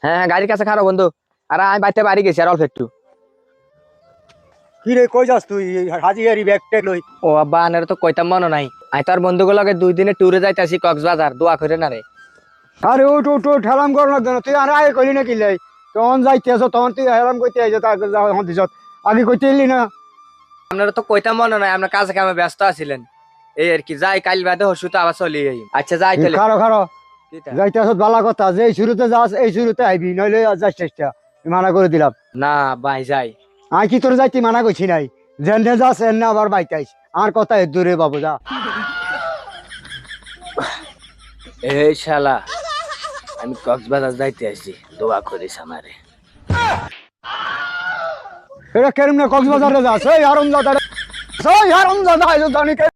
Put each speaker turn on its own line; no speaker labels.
হ্যাঁ হ্যাঁ গাড়ির কাছে খারো বন্ধু। আর আমি বাইতে বাড়ি গেছি আর অল্প একটু।
কি রে কই যাস তুই হাজি হারি ব্যাগ ট্যাগ লই?
ও আব্বা আনের তো কইতাম মনে নাই। আমি তোর বন্ধুগুলোকে 2 দিনে ট্যুরে যাইতাছি কক্সবাজার, দোয়া করে না রে।
আরে উঠ উঠ উঠ হেলাম কর না কেন তুই? আর আগে কইলি না কি লাই? তখন যাইতে আছো তখন তুই হেলাম কইতে আইছো তখন দিছত আগে কইতে এলি না?
আপনারা তো কইতাম মনে নাই, আপনার কাছে কামে ব্যস্ত আছিলেন। এই আর কি, যাই কাল বাদে হসু তো আবার চলি যাই। আচ্ছা যাই তাহলে।
খারো খারো
কিটা?
যাইতে আছো ভালো কথা, যে এই শুরুতে যাস এই শুরুতে আইবি, নইলে আর যাস চেষ্টা মানা করে দিলাম।
না ভাই যাই।
আমি কি তোর যাইতে মানা করছি নাই? যেন যাস এন না আবার বাইতে আইস, আর কথা দূরে বাবু যা।
এই শালা, আমি কক্সবাজার যাইতে আসি, দোয়া করিস আমারে।
এটা কেরম না কক্সবাজারে যাস? এই হারামজাদা, এই হারামজাদা আইছো জানি কে?